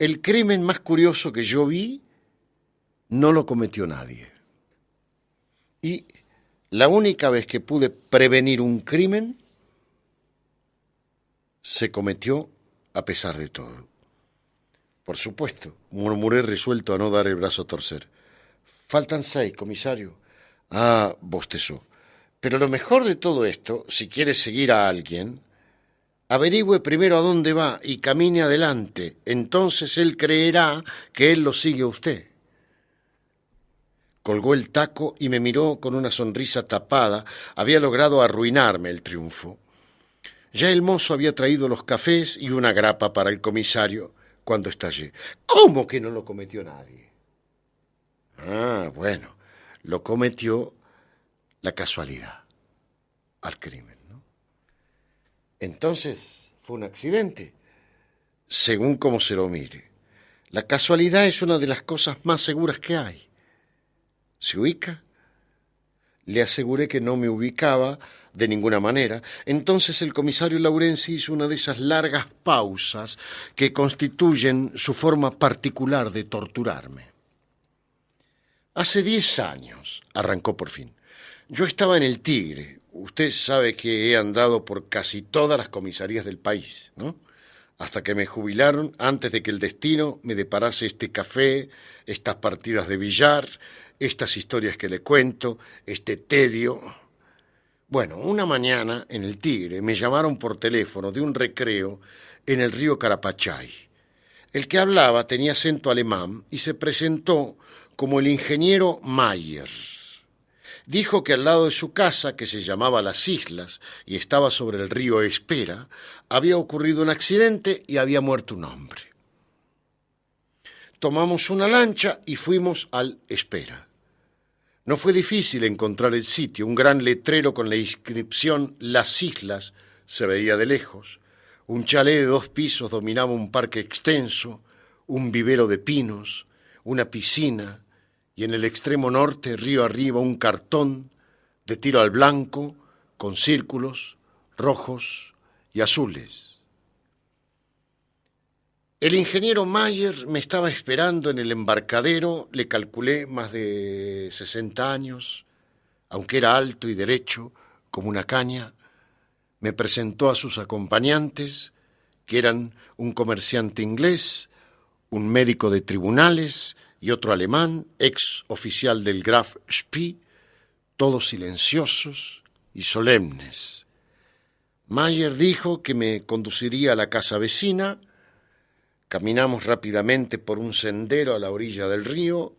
El crimen más curioso que yo vi no lo cometió nadie. Y la única vez que pude prevenir un crimen se cometió a pesar de todo. Por supuesto, murmuré resuelto a no dar el brazo a torcer. Faltan 6, comisario. Ah, bostezó. Pero lo mejor de todo esto, si quiere seguir a alguien, averigüe primero a dónde va y camine adelante. Entonces él creerá que él lo sigue a usted. Colgó el taco y me miró con una sonrisa tapada. Había logrado arruinarme el triunfo. Ya el mozo había traído los cafés y una grapa para el comisario cuando estallé. ¿Cómo que no lo cometió nadie? Ah, bueno, lo cometió la casualidad al crimen, ¿no? Entonces, ¿fue un accidente? Según como se lo mire. La casualidad es una de las cosas más seguras que hay. ¿Se ubica? Le aseguré que no me ubicaba de ninguna manera. Entonces el comisario Laurenzi hizo una de esas largas pausas que constituyen su forma particular de torturarme. Hace 10 años, arrancó por fin. Yo estaba en el Tigre. Usted sabe que he andado por casi todas las comisarías del país, ¿no? Hasta que me jubilaron, antes de que el destino me deparase este café, estas partidas de billar, estas historias que le cuento, este tedio. Bueno, una mañana en el Tigre me llamaron por teléfono de un recreo en el río Carapachay. El que hablaba tenía acento alemán y se presentó como el ingeniero Mayer. Dijo que al lado de su casa, que se llamaba Las Islas y estaba sobre el río Espera, había ocurrido un accidente y había muerto un hombre. Tomamos una lancha y fuimos al Espera. No fue difícil encontrar el sitio. Un gran letrero con la inscripción Las Islas se veía de lejos. Un chalet de 2 pisos dominaba un parque extenso, un vivero de pinos, una piscina, y en el extremo norte, río arriba, un cartón de tiro al blanco con círculos rojos y azules. El ingeniero Mayer me estaba esperando en el embarcadero, le calculé más de 60 años, aunque era alto y derecho como una caña. Me presentó a sus acompañantes, que eran un comerciante inglés, un médico de tribunales y otro alemán, ex oficial del Graf Spee, todos silenciosos y solemnes. Mayer dijo que me conduciría a la casa vecina. Caminamos rápidamente por un sendero a la orilla del río,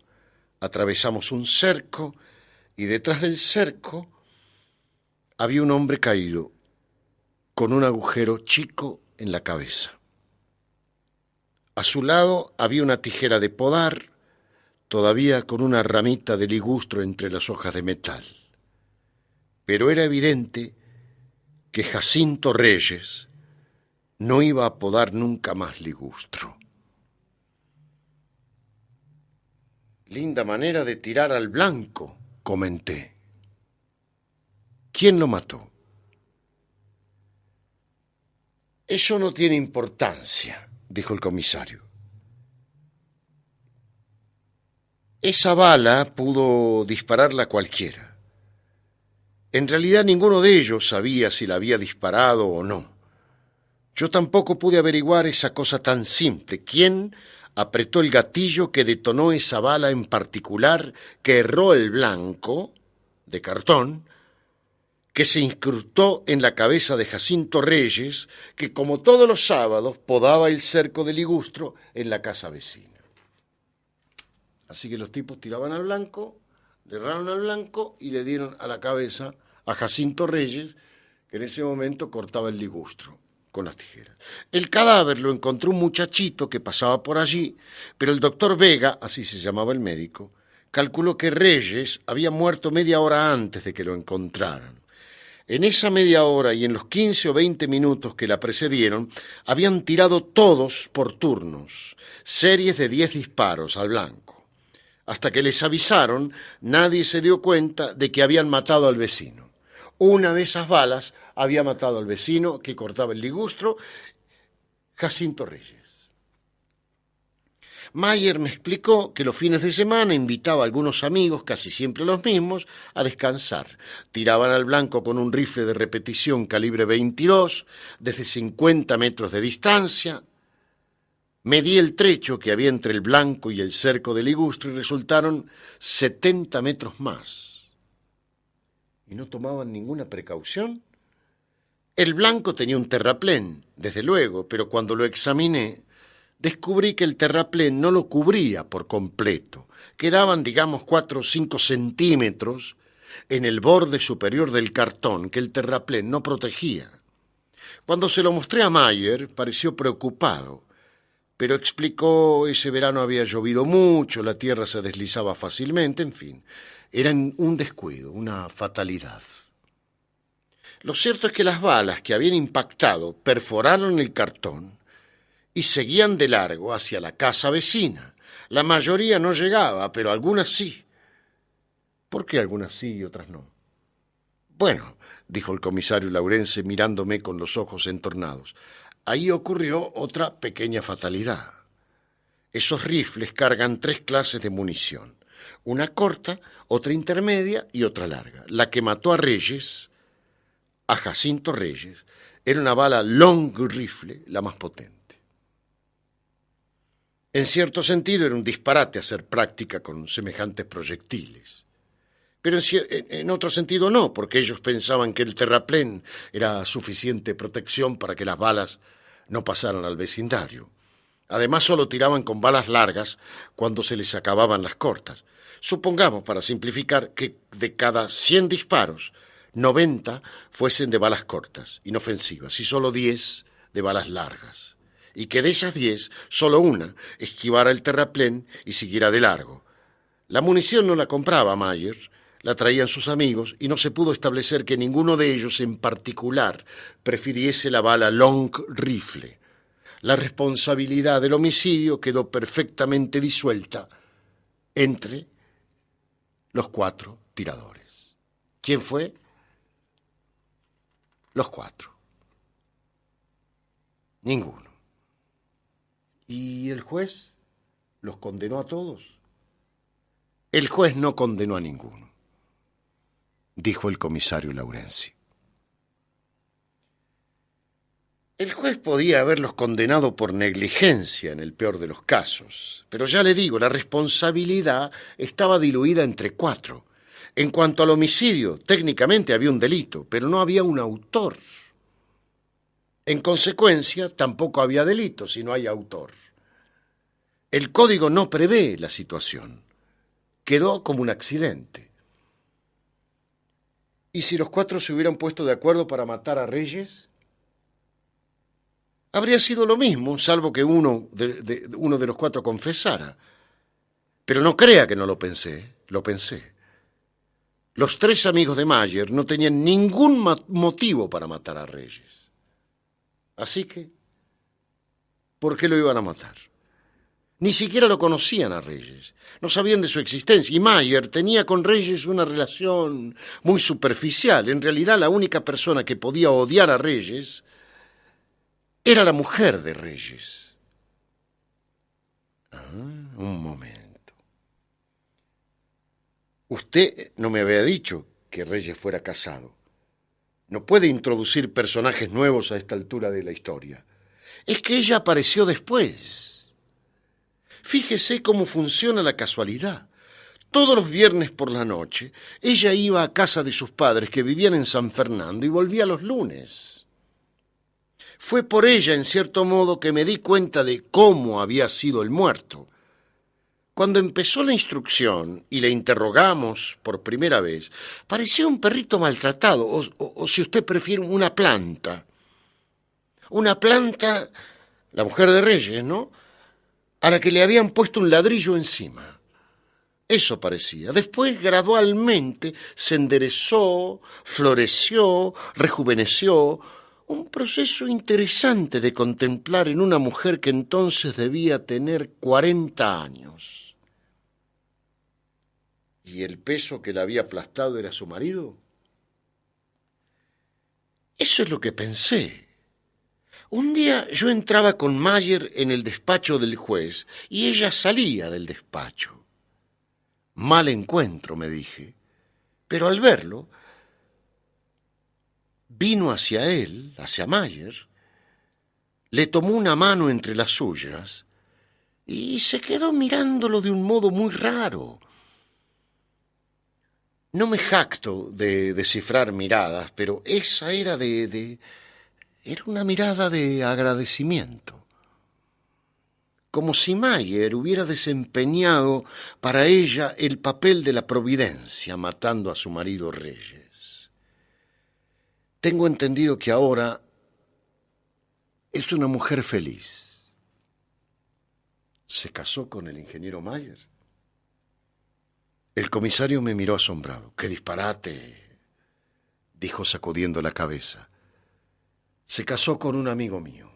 atravesamos un cerco y detrás del cerco había un hombre caído con un agujero chico en la cabeza. A su lado había una tijera de podar, todavía con una ramita de ligustro entre las hojas de metal. Pero era evidente que Jacinto Reyes no iba a podar nunca más ligustro. Linda manera de tirar al blanco, comenté. ¿Quién lo mató? Eso no tiene importancia, dijo el comisario. Esa bala pudo dispararla cualquiera. En realidad ninguno de ellos sabía si la había disparado o no. Yo tampoco pude averiguar esa cosa tan simple. ¿Quién apretó el gatillo que detonó esa bala en particular que erró el blanco de cartón, que se incrustó en la cabeza de Jacinto Reyes, que como todos los sábados podaba el cerco de ligustro en la casa vecina? Así que los tipos tiraban al blanco, le erraron al blanco y le dieron a la cabeza a Jacinto Reyes, que en ese momento cortaba el ligustro con las tijeras. El cadáver lo encontró un muchachito que pasaba por allí, pero el doctor Vega, así se llamaba el médico, calculó que Reyes había muerto media hora antes de que lo encontraran. En esa media hora y en los 15 o 20 minutos que la precedieron, habían tirado todos por turnos, series de 10 disparos al blanco. Hasta que les avisaron, nadie se dio cuenta de que habían matado al vecino. Una de esas balas había matado al vecino que cortaba el ligustro, Jacinto Reyes. Mayer me explicó que los fines de semana invitaba a algunos amigos, casi siempre los mismos, a descansar. Tiraban al blanco con un rifle de repetición calibre 22, desde 50 metros de distancia. Medí el trecho que había entre el blanco y el cerco de Ligustro y resultaron 70 metros más. ¿Y no tomaban ninguna precaución? El blanco tenía un terraplén, desde luego, pero cuando lo examiné, descubrí que el terraplén no lo cubría por completo. Quedaban, digamos, 4 o 5 centímetros en el borde superior del cartón que el terraplén no protegía. Cuando se lo mostré a Mayer, pareció preocupado, pero explicó ese verano había llovido mucho, la tierra se deslizaba fácilmente, en fin, era un descuido, una fatalidad. Lo cierto es que las balas que habían impactado perforaron el cartón y seguían de largo hacia la casa vecina. La mayoría no llegaba, pero algunas sí. ¿Por qué algunas sí y otras no? Bueno, dijo el comisario Laurense mirándome con los ojos entornados, ahí ocurrió otra pequeña fatalidad. Esos rifles cargan 3 clases de munición, una corta, otra intermedia y otra larga. La que mató a Reyes, a Jacinto Reyes, era una bala long rifle, la más potente. En cierto sentido era un disparate hacer práctica con semejantes proyectiles. Pero en otro sentido no, porque ellos pensaban que el terraplén era suficiente protección para que las balas no pasaran al vecindario. Además solo tiraban con balas largas cuando se les acababan las cortas. Supongamos, para simplificar, que de cada 100 disparos, 90 fuesen de balas cortas, inofensivas, y solo 10 de balas largas. Y que de esas 10, solo una esquivara el terraplén y siguiera de largo. La munición no la compraba Mayer, la traían sus amigos y no se pudo establecer que ninguno de ellos en particular prefiriese la bala long rifle. La responsabilidad del homicidio quedó perfectamente disuelta entre los 4 tiradores. ¿Quién fue? Los 4. Ninguno. ¿Y el juez los condenó a todos? El juez no condenó a ninguno, dijo el comisario Laurenzi. El juez podía haberlos condenado por negligencia en el peor de los casos, pero ya le digo, la responsabilidad estaba diluida entre 4. En cuanto al homicidio, técnicamente había un delito, pero no había un autor. En consecuencia, tampoco había delito si no hay autor. El código no prevé la situación. Quedó como un accidente. ¿Y si los 4 se hubieran puesto de acuerdo para matar a Reyes? Habría sido lo mismo, salvo que uno de los 4 confesara. Pero no crea que no lo pensé, lo pensé. Los 3 amigos de Mayer no tenían ningún motivo para matar a Reyes. Así que, ¿por qué lo iban a matar? Ni siquiera lo conocían a Reyes, no sabían de su existencia, y Mayer tenía con Reyes una relación muy superficial. En realidad, la única persona que podía odiar a Reyes era la mujer de Reyes. Un momento. Usted no me había dicho que Reyes fuera casado. No puede introducir personajes nuevos a esta altura de la historia. Es que ella apareció después. Fíjese cómo funciona la casualidad. Todos los viernes por la noche, ella iba a casa de sus padres que vivían en San Fernando y volvía los lunes. Fue por ella, en cierto modo, que me di cuenta de cómo había sido el muerto. Cuando empezó la instrucción y le interrogamos por primera vez, parecía un perrito maltratado, o si usted prefiere, una planta. Una planta, la mujer de Reyes, ¿no?, a la que le habían puesto un ladrillo encima. Eso parecía. Después, gradualmente, se enderezó, floreció, rejuveneció. Un proceso interesante de contemplar en una mujer que entonces debía tener 40 años. ¿Y el peso que la había aplastado era su marido? Eso es lo que pensé. Un día yo entraba con Mayer en el despacho del juez y ella salía del despacho. Mal encuentro, me dije, pero al verlo, vino hacia él, hacia Mayer, le tomó una mano entre las suyas y se quedó mirándolo de un modo muy raro. No me jacto de descifrar miradas, pero esa era era una mirada de agradecimiento, como si Mayer hubiera desempeñado para ella el papel de la providencia matando a su marido Reyes. Tengo entendido que ahora es una mujer feliz. ¿Se casó con el ingeniero Mayer? El comisario me miró asombrado. ¡Qué disparate!, dijo sacudiendo la cabeza. Se casó con un amigo mío.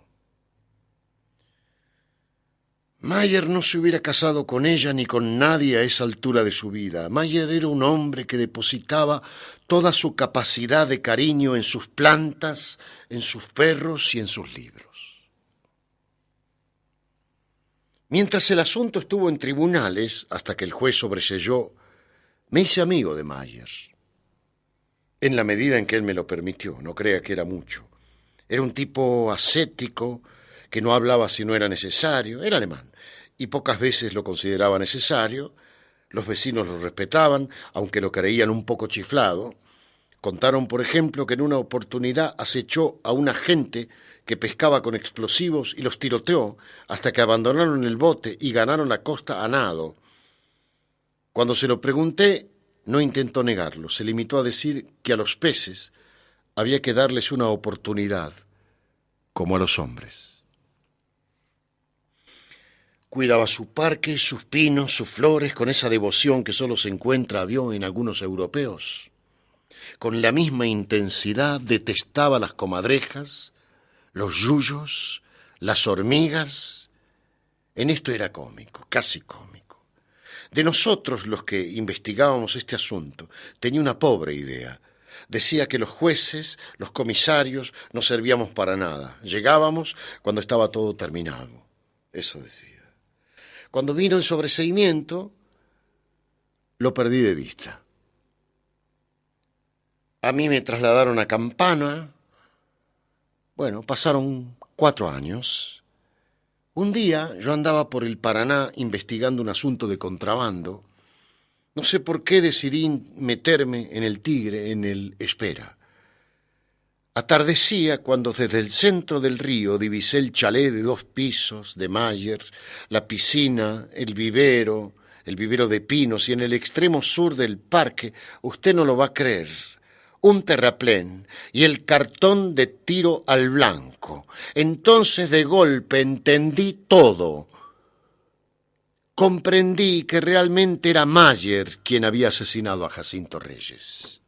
Mayer no se hubiera casado con ella ni con nadie a esa altura de su vida. Mayer era un hombre que depositaba toda su capacidad de cariño en sus plantas, en sus perros y en sus libros. Mientras el asunto estuvo en tribunales, hasta que el juez sobreseyó, me hice amigo de Mayer, en la medida en que él me lo permitió. No crea que era mucho. Era un tipo ascético, que no hablaba si no era necesario. Era alemán, y pocas veces lo consideraba necesario. Los vecinos lo respetaban, aunque lo creían un poco chiflado. Contaron, por ejemplo, que en una oportunidad acechó a un agente que pescaba con explosivos y los tiroteó hasta que abandonaron el bote y ganaron la costa a nado. Cuando se lo pregunté, no intentó negarlo. Se limitó a decir que a los peces había que darles una oportunidad, como a los hombres. Cuidaba su parque, sus pinos, sus flores, con esa devoción que solo se encuentra, vio, en algunos europeos. Con la misma intensidad detestaba las comadrejas, los yuyos, las hormigas. En esto era cómico, casi cómico. De nosotros, los que investigábamos este asunto, tenía una pobre idea. Decía que los jueces, los comisarios, no servíamos para nada. Llegábamos cuando estaba todo terminado. Eso decía. Cuando vino el sobreseimiento, lo perdí de vista. A mí me trasladaron a Campana. Bueno, pasaron 4 años. Un día yo andaba por el Paraná investigando un asunto de contrabando. No sé por qué decidí meterme en el Tigre, en el Espera. Atardecía cuando desde el centro del río divisé el chalet de 2 pisos de Myers, la piscina, el vivero de pinos, y en el extremo sur del parque, usted no lo va a creer, un terraplén y el cartón de tiro al blanco. Entonces de golpe entendí todo. Comprendí que realmente era Mayer quien había asesinado a Jacinto Reyes.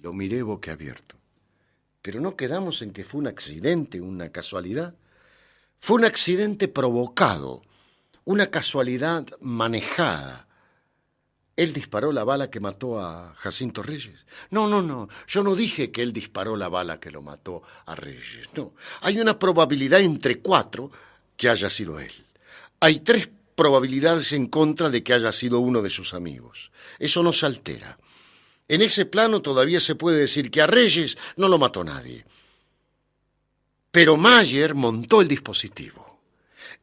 Lo miré boquiabierto. Pero no quedamos en que fue un accidente, una casualidad. Fue un accidente provocado, una casualidad manejada. ¿Él disparó la bala que mató a Jacinto Reyes? No, yo no dije que él disparó la bala que lo mató a Reyes, no. Hay una probabilidad entre 4 que haya sido él. Hay 3 probabilidades en contra de que haya sido uno de sus amigos. Eso no se altera. En ese plano todavía se puede decir que a Reyes no lo mató nadie. Pero Mayer montó el dispositivo.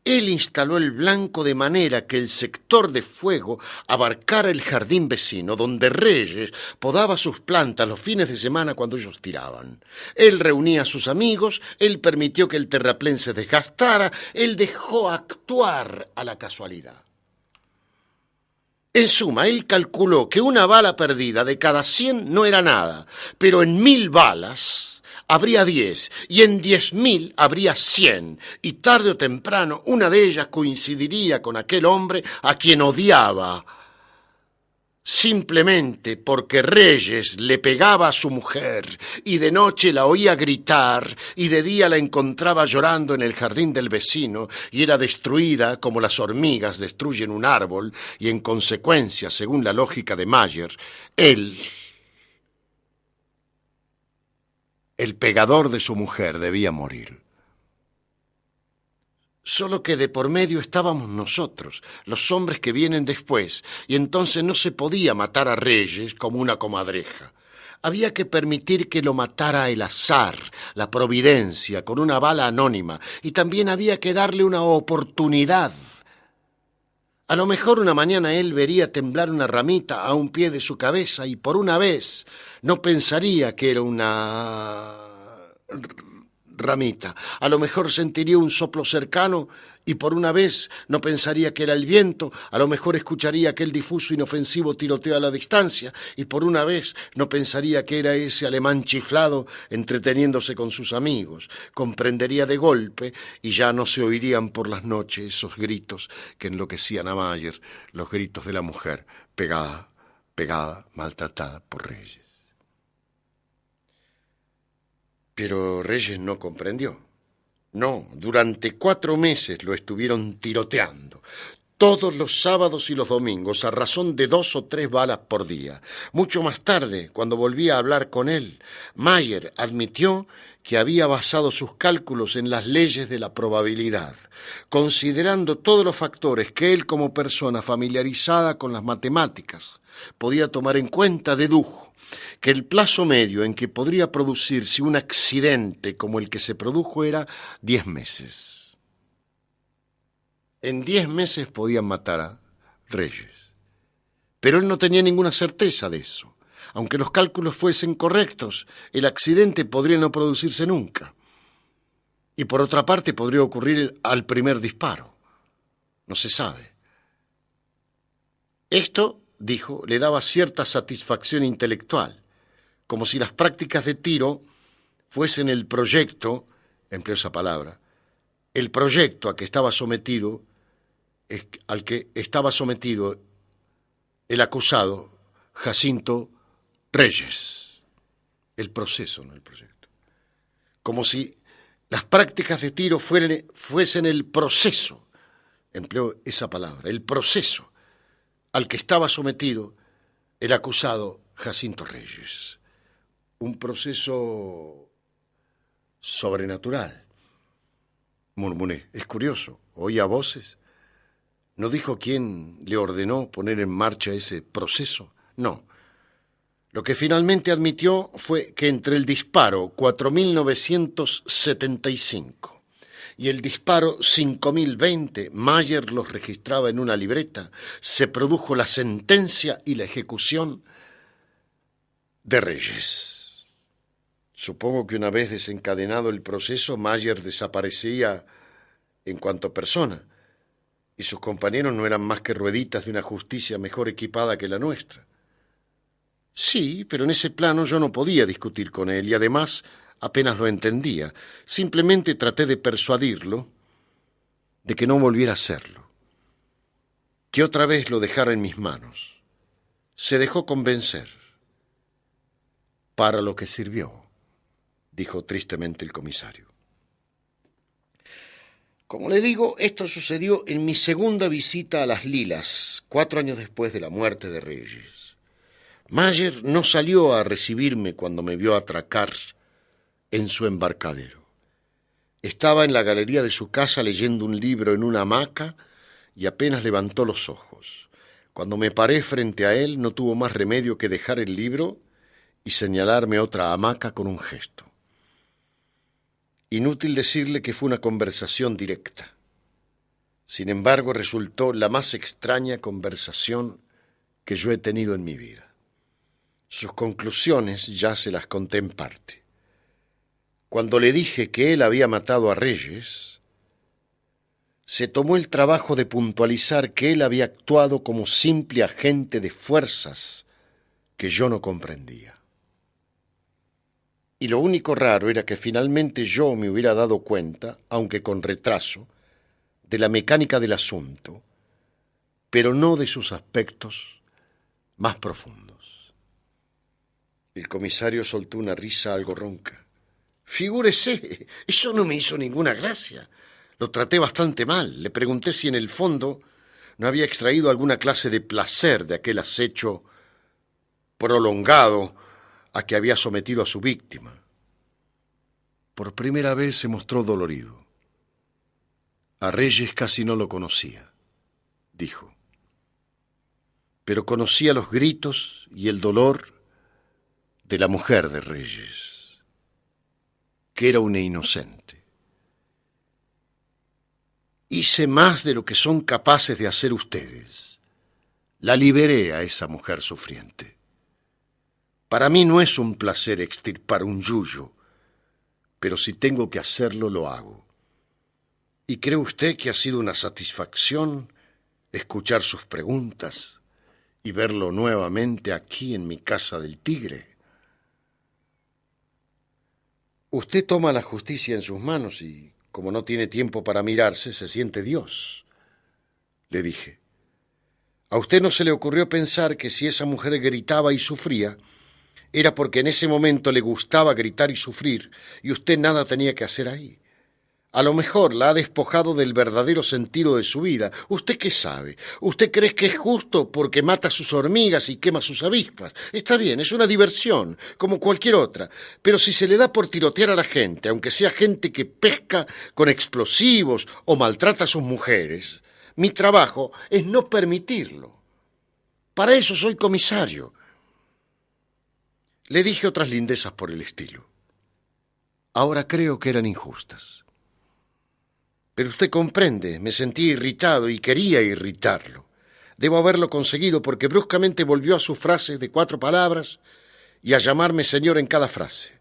Él instaló el blanco de manera que el sector de fuego abarcara el jardín vecino, donde Reyes podaba sus plantas los fines de semana cuando ellos tiraban. Él reunía a sus amigos, él permitió que el terraplén se desgastara, él dejó actuar a la casualidad. En suma, él calculó que una bala perdida de cada 100 no era nada, pero en 1000 balas habría 10, y en 10.000 habría 100, y tarde o temprano una de ellas coincidiría con aquel hombre a quien odiaba, simplemente porque Reyes le pegaba a su mujer, y de noche la oía gritar, y de día la encontraba llorando en el jardín del vecino, y era destruida como las hormigas destruyen un árbol, y en consecuencia, según la lógica de Mayer, él el pegador de su mujer, debía morir. Solo que de por medio estábamos nosotros, los hombres que vienen después, y entonces no se podía matar a Reyes como una comadreja. Había que permitir que lo matara el azar, la providencia, con una bala anónima, y también había que darle una oportunidad. A lo mejor una mañana él vería temblar una ramita a un pie de su cabeza y por una vez no pensaría que era una ramita. A lo mejor sentiría un soplo cercano y por una vez no pensaría que era el viento. A lo mejor escucharía aquel difuso inofensivo tiroteo a la distancia y por una vez no pensaría que era ese alemán chiflado entreteniéndose con sus amigos. Comprendería de golpe y ya no se oirían por las noches esos gritos que enloquecían a Mayer, los gritos de la mujer pegada, maltratada por Reyes. Pero Reyes no comprendió. No, durante 4 meses lo estuvieron tiroteando, todos los sábados y los domingos, a razón de 2 o 3 balas por día. Mucho más tarde, cuando volví a hablar con él, Mayer admitió que había basado sus cálculos en las leyes de la probabilidad, considerando todos los factores que él, como persona familiarizada con las matemáticas, podía tomar en cuenta, dedujo que el plazo medio en que podría producirse un accidente como el que se produjo era 10 meses. En 10 meses podían matar a Reyes. Pero él no tenía ninguna certeza de eso. Aunque los cálculos fuesen correctos, el accidente podría no producirse nunca. Y por otra parte podría ocurrir al primer disparo. No se sabe. Esto, dijo, le daba cierta satisfacción intelectual, como si las prácticas de tiro fuesen el proyecto, empleó esa palabra, el proyecto al que estaba sometido el acusado Jacinto Reyes. El proceso, no el proyecto. Como si las prácticas de tiro fuesen el proceso, empleó esa palabra, el proceso al que estaba sometido el acusado Jacinto Reyes. Un proceso sobrenatural, murmuré. Es curioso, oía voces. ¿No dijo quién le ordenó poner en marcha ese proceso? No. Lo que finalmente admitió fue que entre el disparo 4975 y el disparo 5020, Mayer los registraba en una libreta, se produjo la sentencia y la ejecución de Reyes. Supongo que una vez desencadenado el proceso, Mayer desaparecía en cuanto persona, y sus compañeros no eran más que rueditas de una justicia mejor equipada que la nuestra. Sí, pero en ese plano yo no podía discutir con él y además apenas lo entendía. Simplemente traté de persuadirlo de que no volviera a hacerlo, que otra vez lo dejara en mis manos. Se dejó convencer. Para lo que sirvió, dijo tristemente el comisario. Como le digo, esto sucedió en mi segunda visita a las Lilas, 4 años después de la muerte de Reyes. Mayer no salió a recibirme cuando me vio atracar en su embarcadero. Estaba en la galería de su casa leyendo un libro en una hamaca y apenas levantó los ojos. Cuando me paré frente a él, no tuvo más remedio que dejar el libro y señalarme otra hamaca con un gesto. Inútil decirle que fue una conversación directa. Sin embargo, resultó la más extraña conversación que yo he tenido en mi vida. Sus conclusiones ya se las conté en parte. Cuando le dije que él había matado a Reyes, se tomó el trabajo de puntualizar que él había actuado como simple agente de fuerzas que yo no comprendía. Y lo único raro era que finalmente yo me hubiera dado cuenta, aunque con retraso, de la mecánica del asunto, pero no de sus aspectos más profundos. El comisario soltó una risa algo ronca. Figúrese, eso no me hizo ninguna gracia. Lo traté bastante mal. Le pregunté si en el fondo no había extraído alguna clase de placer de aquel acecho prolongado a que había sometido a su víctima. Por primera vez se mostró dolorido. A Reyes casi no lo conocía, dijo, pero conocía los gritos y el dolor de la mujer de Reyes, que era una inocente. Hice más de lo que son capaces de hacer ustedes. La liberé a esa mujer sufriente. Para mí no es un placer extirpar un yuyo, pero si tengo que hacerlo, lo hago. ¿Y cree usted que ha sido una satisfacción escuchar sus preguntas y verlo nuevamente aquí en mi casa del Tigre? Usted toma la justicia en sus manos y, como no tiene tiempo para mirarse, se siente Dios, le dije. ¿A usted no se le ocurrió pensar que si esa mujer gritaba y sufría, era porque en ese momento le gustaba gritar y sufrir y usted nada tenía que hacer ahí? A lo mejor la ha despojado del verdadero sentido de su vida. ¿Usted qué sabe? ¿Usted cree que es justo porque mata sus hormigas y quema sus avispas? Está bien, es una diversión, como cualquier otra. Pero si se le da por tirotear a la gente, aunque sea gente que pesca con explosivos o maltrata a sus mujeres, mi trabajo es no permitirlo. Para eso soy comisario. Le dije otras lindezas por el estilo. Ahora creo que eran injustas. Pero usted comprende, me sentí irritado y quería irritarlo. Debo haberlo conseguido porque bruscamente volvió a su frase de 4 palabras y a llamarme señor en cada frase.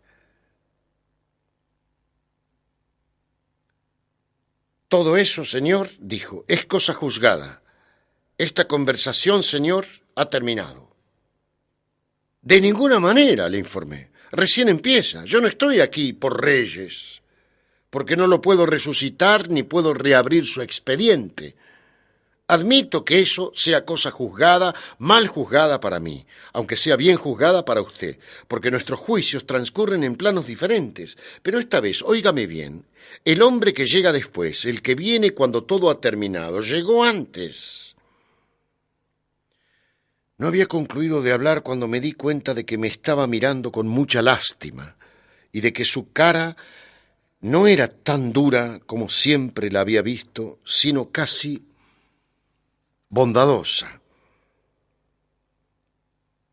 Todo eso, señor, dijo, es cosa juzgada. Esta conversación, señor, ha terminado. De ninguna manera, le informé. Recién empieza. Yo no estoy aquí por Reyes, porque no lo puedo resucitar ni puedo reabrir su expediente. Admito que eso sea cosa juzgada, mal juzgada para mí, aunque sea bien juzgada para usted, porque nuestros juicios transcurren en planos diferentes. Pero esta vez, óigame bien, el hombre que llega después, el que viene cuando todo ha terminado, llegó antes. No había concluido de hablar cuando me di cuenta de que me estaba mirando con mucha lástima y de que su cara no era tan dura como siempre la había visto, sino casi bondadosa.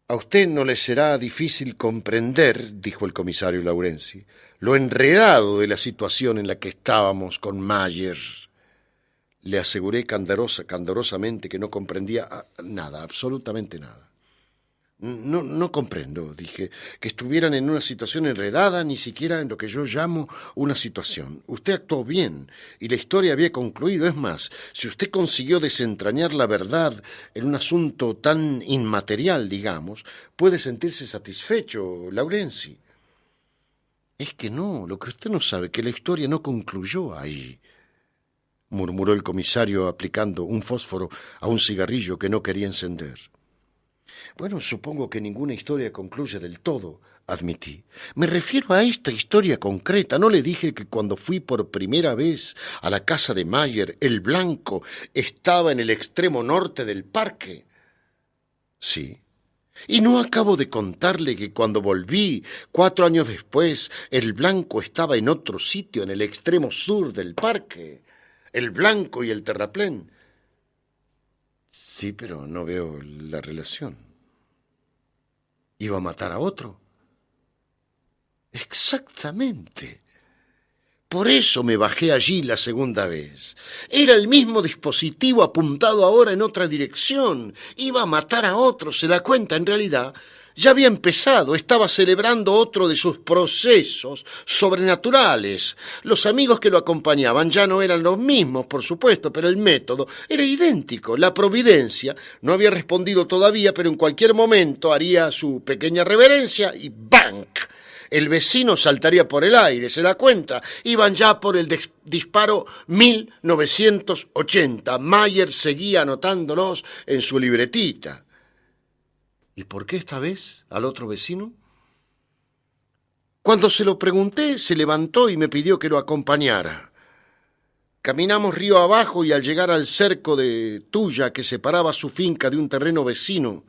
A usted no le será difícil comprender, dijo el comisario Laurenzi, lo enredado de la situación en la que estábamos con Mayer. Le aseguré candorosamente que no comprendía nada, absolutamente nada. No comprendo, dije, que estuvieran en una situación enredada, ni siquiera en lo que yo llamo una situación. Usted actuó bien y la historia había concluido. Es más, si usted consiguió desentrañar la verdad en un asunto tan inmaterial, digamos, puede sentirse satisfecho, Laurenzi. Es que no, lo que usted no sabe, que la historia no concluyó ahí, murmuró el comisario aplicando un fósforo a un cigarrillo que no quería encender. Bueno, supongo que ninguna historia concluye del todo, admití. Me refiero a esta historia concreta. ¿No le dije que cuando fui por primera vez a la casa de Mayer, el blanco estaba en el extremo norte del parque? Sí. ¿Y no acabo de contarle que cuando volví, 4 años después, el blanco estaba en otro sitio, en el extremo sur del parque? El blanco y el terraplén. Sí, pero no veo la relación. ¿Iba a matar a otro? Exactamente. Por eso me bajé allí la segunda vez. Era el mismo dispositivo apuntado ahora en otra dirección. Iba a matar a otro, ¿se da cuenta? En realidad, ya había empezado, estaba celebrando otro de sus procesos sobrenaturales. Los amigos que lo acompañaban ya no eran los mismos, por supuesto, pero el método era idéntico. La providencia no había respondido todavía, pero en cualquier momento haría su pequeña reverencia y ¡bang! El vecino saltaría por el aire, ¿se da cuenta? Iban ya por el disparo 1980. Mayer seguía anotándolos en su libretita. ¿Y por qué esta vez al otro vecino? Cuando se lo pregunté, se levantó y me pidió que lo acompañara. Caminamos río abajo y al llegar al cerco de Tuya que separaba su finca de un terreno vecino,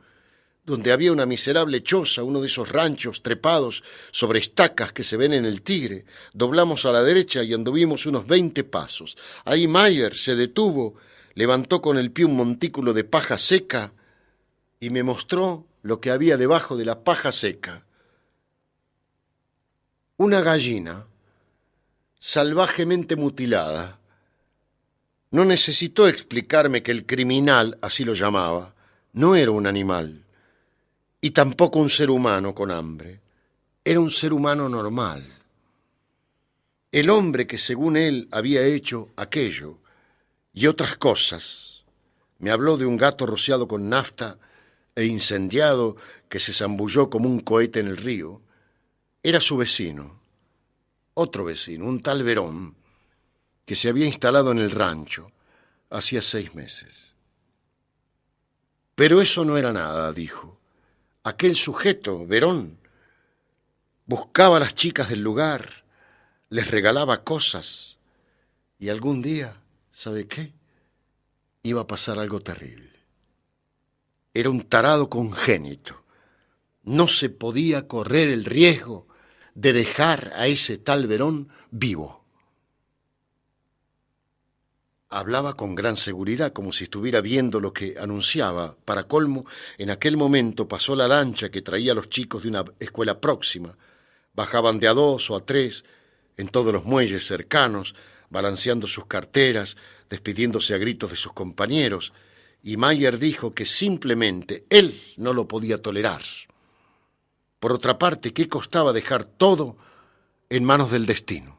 donde había una miserable choza, uno de esos ranchos trepados sobre estacas que se ven en el Tigre. Doblamos a la derecha y anduvimos unos 20 pasos. Ahí Mayer se detuvo, levantó con el pie un montículo de paja seca y me mostró lo que había debajo de la paja seca. Una gallina salvajemente mutilada. No necesitó explicarme que el criminal, así lo llamaba, no era un animal, y tampoco un ser humano con hambre. Era un ser humano normal. El hombre que según él había hecho aquello y otras cosas. Me habló de un gato rociado con nafta e incendiado que se zambulló como un cohete en el río. Era su vecino, otro vecino, un tal Verón, que se había instalado en el rancho hacía 6 meses. Pero eso no era nada, dijo. Aquel sujeto, Verón, buscaba a las chicas del lugar, les regalaba cosas, y algún día, ¿sabe qué? Iba a pasar algo terrible. Era un tarado congénito. No se podía correr el riesgo de dejar a ese tal Verón vivo. Hablaba con gran seguridad, como si estuviera viendo lo que anunciaba. Para colmo, en aquel momento pasó la lancha que traía a los chicos de una escuela próxima. Bajaban de a 2 o a 3 en todos los muelles cercanos, balanceando sus carteras, despidiéndose a gritos de sus compañeros, y Mayer dijo que simplemente él no lo podía tolerar. Por otra parte, ¿qué costaba dejar todo en manos del destino?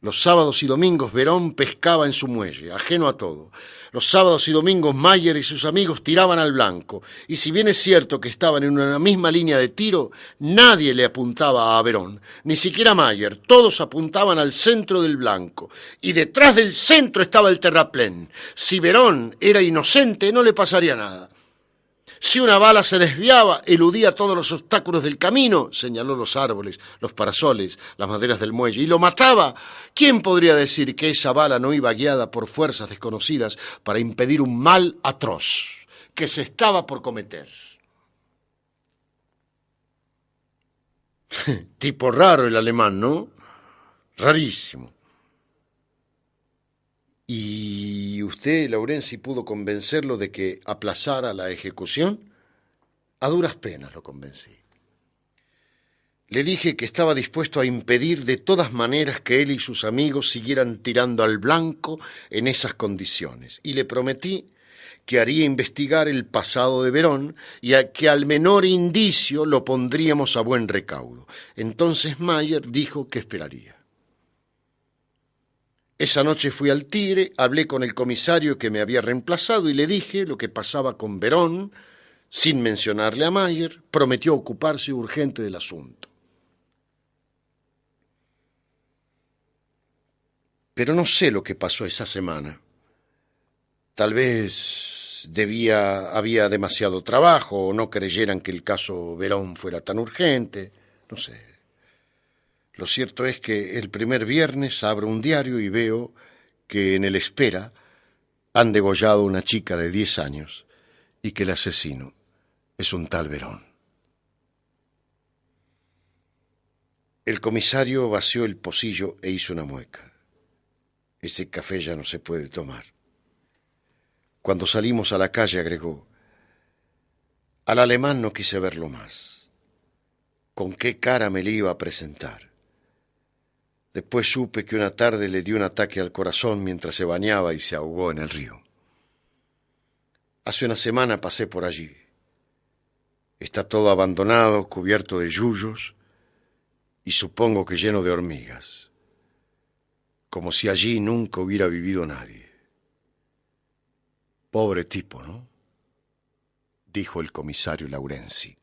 Los sábados y domingos Verón pescaba en su muelle, ajeno a todo. Los sábados y domingos Mayer y sus amigos tiraban al blanco, y si bien es cierto que estaban en una misma línea de tiro, nadie le apuntaba a Verón, ni siquiera Mayer. Todos apuntaban al centro del blanco, y detrás del centro estaba el terraplén. Si Verón era inocente, no le pasaría nada. Si una bala se desviaba, eludía todos los obstáculos del camino, señaló los árboles, los parasoles, las maderas del muelle, y lo mataba. ¿Quién podría decir que esa bala no iba guiada por fuerzas desconocidas para impedir un mal atroz que se estaba por cometer? Tipo raro el alemán, ¿no? Rarísimo. ¿Y usted, Laurenzi, pudo convencerlo de que aplazara la ejecución? A duras penas lo convencí. Le dije que estaba dispuesto a impedir de todas maneras que él y sus amigos siguieran tirando al blanco en esas condiciones, y le prometí que haría investigar el pasado de Verón y que al menor indicio lo pondríamos a buen recaudo. Entonces Mayer dijo que esperaría. Esa noche fui al Tigre, hablé con el comisario que me había reemplazado y le dije lo que pasaba con Verón. Sin mencionarle a Mayer, prometió ocuparse urgente del asunto. Pero no sé lo que pasó esa semana. Tal vez había demasiado trabajo o no creyeran que el caso Verón fuera tan urgente. No sé. Lo cierto es que el primer viernes abro un diario y veo que en el Espera han degollado a una chica de 10 años y que el asesino es un tal Verón. El comisario vació el pocillo e hizo una mueca. Ese café ya no se puede tomar. Cuando salimos a la calle agregó: al alemán no quise verlo más. ¿Con qué cara me le iba a presentar? Después supe que una tarde le dio un ataque al corazón mientras se bañaba y se ahogó en el río. Hace una semana pasé por allí. Está todo abandonado, cubierto de yuyos y supongo que lleno de hormigas, como si allí nunca hubiera vivido nadie. Pobre tipo, ¿no? Dijo el comisario Laurenzi.